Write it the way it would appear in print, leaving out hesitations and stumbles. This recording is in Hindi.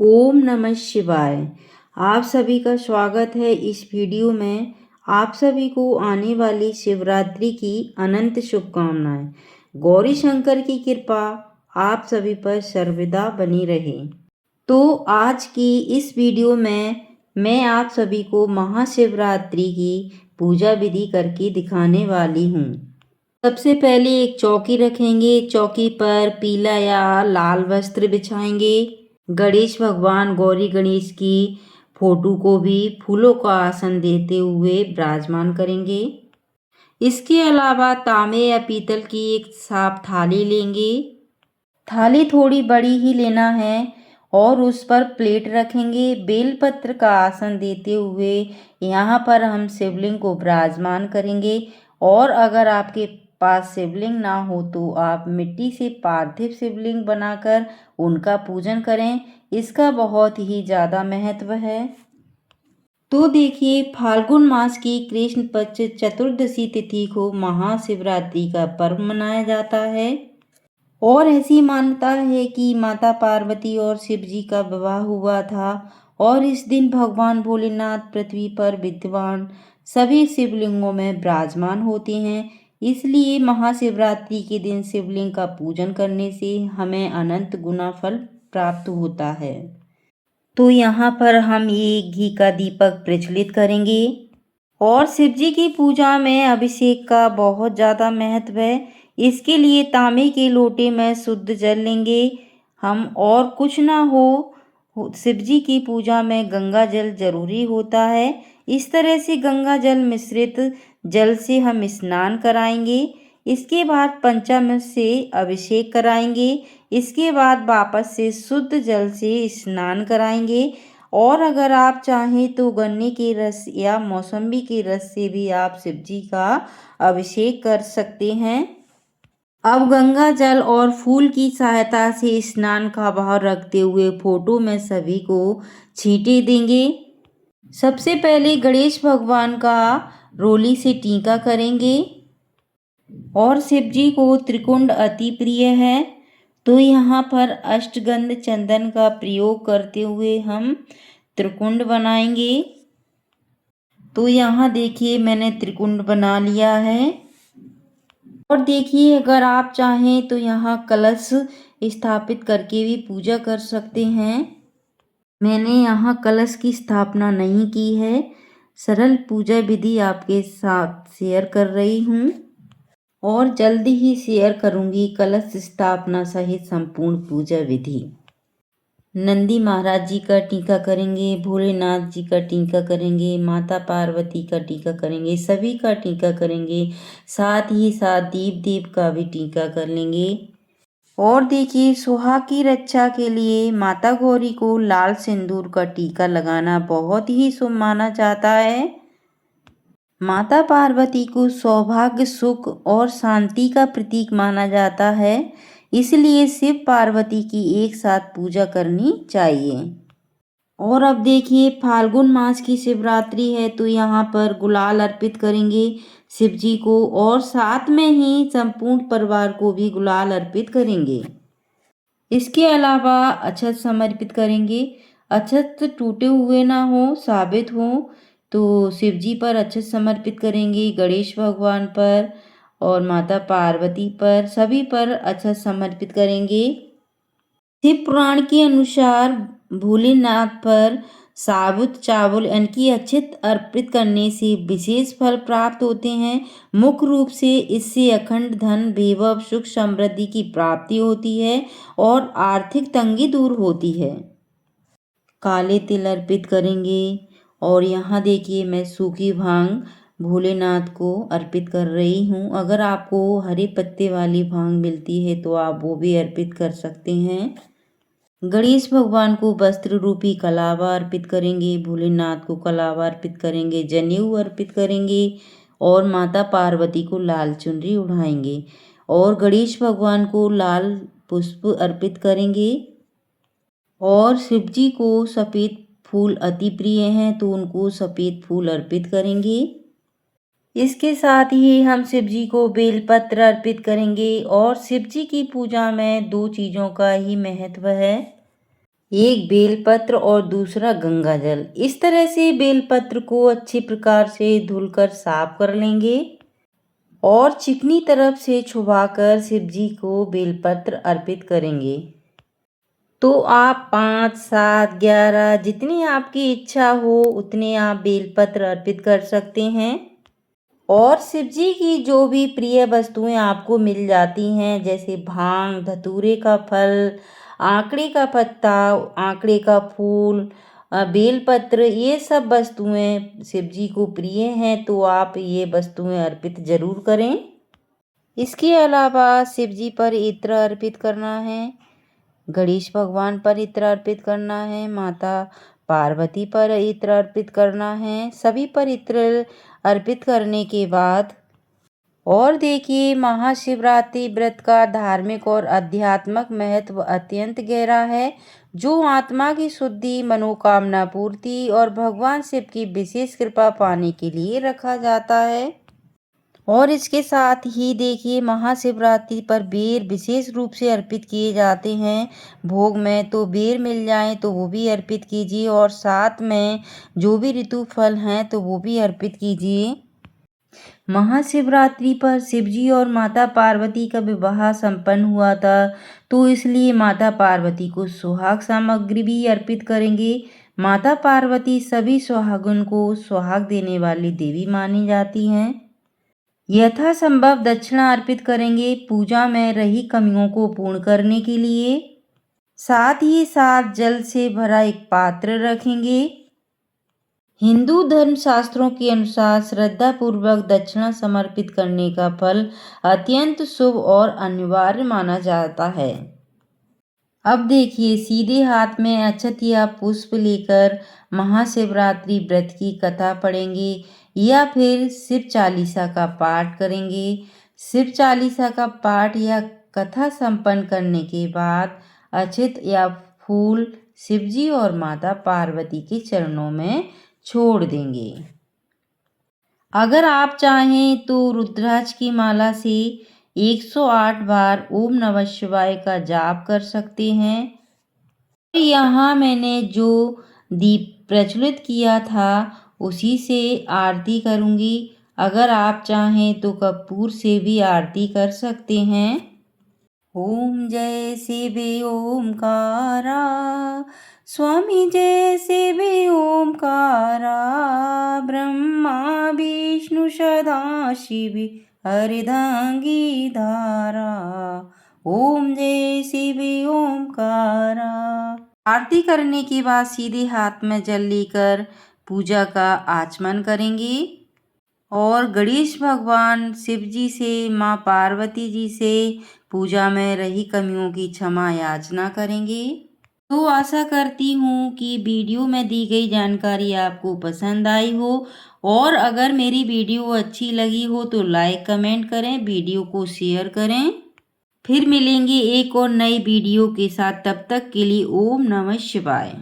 ओम नमः शिवाय। आप सभी का स्वागत है इस वीडियो में। आप सभी को आने वाली शिवरात्रि की अनंत शुभकामनाएं। गौरी शंकर की कृपा आप सभी पर सर्वदा बनी रहे। तो आज की इस वीडियो में मैं आप सभी को महाशिवरात्रि की पूजा विधि करके दिखाने वाली हूँ। सबसे पहले एक चौकी रखेंगे। चौकी पर पीला या लाल वस्त्र बिछाएंगे। गणेश भगवान गौरी गणेश की फोटो को भी फूलों का आसन देते हुए विराजमान करेंगे। इसके अलावा तांबे या पीतल की एक साफ थाली लेंगे। थाली थोड़ी बड़ी ही लेना है और उस पर प्लेट रखेंगे। बेलपत्र का आसन देते हुए यहाँ पर हम शिवलिंग को विराजमान करेंगे। और अगर आपके पास शिवलिंग ना हो तो आप मिट्टी से पार्थिव शिवलिंग बनाकर उनका पूजन करें। इसका बहुत ही ज़्यादा महत्व है। तो देखिए, फाल्गुन मास की कृष्ण पक्ष चतुर्दशी तिथि को महाशिवरात्रि का पर्व मनाया जाता है। और ऐसी मान्यता है कि माता पार्वती और शिव जी का विवाह हुआ था और इस दिन भगवान भोलेनाथ पृथ्वी पर विद्यमान सभी शिवलिंगों में विराजमान होते हैं। इसलिए महाशिवरात्रि के दिन शिवलिंग का पूजन करने से हमें अनंत गुना फल प्राप्त होता है। तो यहाँ पर हम ये घी का दीपक प्रज्वलित करेंगे। और शिव जी की पूजा में अभिषेक का बहुत ज़्यादा महत्व है। इसके लिए तांबे के लोटे में शुद्ध जल लेंगे हम। और कुछ ना हो शिव जी की पूजा में गंगा जल जरूरी होता है। इस तरह से गंगा जल मिश्रित जल से हम स्नान कराएंगे। इसके बाद पंचामृत से अभिषेक कराएंगे। इसके बाद वापस से शुद्ध जल से स्नान कराएंगे। और अगर आप चाहें तो गन्ने के रस या मौसम्बी के रस से भी आप शिव जी का अभिषेक कर सकते हैं। अब गंगा जल और फूल की सहायता से स्नान का भाव रखते हुए फोटो में सभी को छींटे देंगे। सबसे पहले गणेश भगवान का रोली से टीका करेंगे। और शिव जी को त्रिकुंड अति प्रिय है, तो यहाँ पर अष्टगंध चंदन का प्रयोग करते हुए हम त्रिकुंड बनाएंगे। तो यहाँ देखिए, मैंने त्रिकुंड बना लिया है। और देखिए, अगर आप चाहें तो यहाँ कलश स्थापित करके भी पूजा कर सकते हैं। मैंने यहाँ कलश की स्थापना नहीं की है, सरल पूजा विधि आपके साथ शेयर कर रही हूँ। और जल्दी ही शेयर करूँगी कलश स्थापना सहित संपूर्ण पूजा विधि। नंदी महाराज जी का टीका करेंगे, भोलेनाथ जी का टीका करेंगे, माता पार्वती का टीका करेंगे, सभी का टीका करेंगे। साथ ही साथ दीप देव का भी टीका कर लेंगे। और देखिए, सुहाग की रक्षा के लिए माता गौरी को लाल सिंदूर का टीका लगाना बहुत ही शुभ माना जाता है। माता पार्वती को सौभाग्य, सुख और शांति का प्रतीक माना जाता है। इसलिए शिव पार्वती की एक साथ पूजा करनी चाहिए। और अब देखिए, फाल्गुन मास की शिवरात्रि है, तो यहाँ पर गुलाल अर्पित करेंगे शिव जी को। और साथ में ही संपूर्ण परिवार को भी गुलाल अर्पित करेंगे। इसके अलावा अक्षत समर्पित करेंगे। अक्षत टूटे हुए ना हो, साबित हो, तो शिव जी पर अक्षत समर्पित करेंगे, गणेश भगवान पर और माता पार्वती पर, सभी पर अक्षत समर्पित करेंगे। शिव पुराण के अनुसार भोलेनाथ पर साबुत चावल इनकी अक्षत अर्पित करने से विशेष फल प्राप्त होते हैं। मुख्य रूप से इससे अखंड धन, वैभव, सुख, समृद्धि की प्राप्ति होती है और आर्थिक तंगी दूर होती है। काले तिल अर्पित करेंगे। और यहाँ देखिए, मैं सूखी भांग भोलेनाथ को अर्पित कर रही हूँ। अगर आपको हरे पत्ते वाली भांग मिलती है तो आप वो भी अर्पित कर सकते हैं। गणेश भगवान को वस्त्र रूपी कलावा अर्पित करेंगे, भोलेनाथ को कलावा अर्पित करेंगे, जनेऊ अर्पित करेंगे और माता पार्वती को लाल चुनरी उड़ाएंगे। और गणेश भगवान को लाल पुष्प अर्पित करेंगे। और शिव जी को सफ़ेद फूल अति प्रिय हैं, तो उनको सफ़ेद फूल अर्पित करेंगे। इसके साथ ही हम शिव जी को बेलपत्र अर्पित करेंगे। और शिव जी की पूजा में दो चीज़ों का ही महत्व है। एक बेलपत्र और दूसरा गंगा जल। इस तरह से बेलपत्र को अच्छी प्रकार से धुलकर साफ कर लेंगे और चिकनी तरफ से छुपाकर शिव जी को बेलपत्र अर्पित करेंगे। तो आप 5, 7, 11 जितनी आपकी इच्छा हो उतने आप बेलपत्र अर्पित कर सकते हैं। और शिव जी की जो भी प्रिय वस्तुएं आपको मिल जाती हैं, जैसे भांग, धतूरे का फल, आंकड़े का पत्ता, आंकड़े का फूल, बेलपत्र, ये सब वस्तुएं शिव जी को प्रिय हैं, तो आप ये वस्तुएं अर्पित जरूर करें। इसके अलावा शिव जी पर इत्र अर्पित करना है, गणेश भगवान पर इत्र अर्पित करना है, माता पार्वती पर इत्र अर्पित करना है। सभी पर इत्र अर्पित करने के बाद और देखिए, महाशिवरात्रि व्रत का धार्मिक और आध्यात्मिक महत्व अत्यंत गहरा है, जो आत्मा की शुद्धि, मनोकामना पूर्ति और भगवान शिव की विशेष कृपा पाने के लिए रखा जाता है। और इसके साथ ही देखिए, महाशिवरात्रि पर बेर विशेष रूप से अर्पित किए जाते हैं। भोग में तो बेर मिल जाए तो वो भी अर्पित कीजिए, और साथ में जो भी ऋतु फल हैं तो वो भी अर्पित कीजिए। महाशिवरात्रि पर शिवजी और माता पार्वती का विवाह संपन्न हुआ था, तो इसलिए माता पार्वती को सुहाग सामग्री भी अर्पित करेंगे। माता पार्वती सभी सुहागन को सुहाग देने वाली देवी मानी जाती हैं। यथासंभव दक्षिणा अर्पित करेंगे पूजा में रही कमियों को पूर्ण करने के लिए। साथ ही साथ जल से भरा एक पात्र रखेंगे। हिंदू धर्म शास्त्रों के अनुसार श्रद्धा पूर्वक दक्षिणा समर्पित करने का फल अत्यंत शुभ और अनिवार्य माना जाता है। अब देखिए, सीधे हाथ में अक्षत या पुष्प लेकर महाशिवरात्रि व्रत की कथा पढ़ेंगे या फिर शिव चालीसा का पाठ करेंगे। शिव चालीसा का पाठ या कथा संपन्न करने के बाद अक्षत या फूल शिवजी और माता पार्वती के चरणों में छोड़ देंगे। अगर आप चाहें तो रुद्राक्ष की माला से 108 बार ओम नमः शिवाय का जाप कर सकते हैं। यहाँ मैंने जो दीप प्रज्वलित किया था उसी से आरती करूँगी। अगर आप चाहें तो कपूर से भी आरती कर सकते हैं। ओम जय शिव ओमकारा, स्वामी जय शिव ओमकारा, ब्रह्मा विष्णु सदा शिव अर्धांगी धारा। ओम जय शिव ओमकारा। आरती करने के बाद सीधे हाथ में जल लेकर पूजा का आचमन करेंगे और गणेश भगवान शिव जी से, माँ पार्वती जी से पूजा में रही कमियों की क्षमा याचना करेंगे। तो आशा करती हूँ कि वीडियो में दी गई जानकारी आपको पसंद आई हो, और अगर मेरी वीडियो अच्छी लगी हो तो लाइक कमेंट करें, वीडियो को शेयर करें। फिर मिलेंगे एक और नई वीडियो के साथ, तब तक के लिए ओम नमः शिवाय।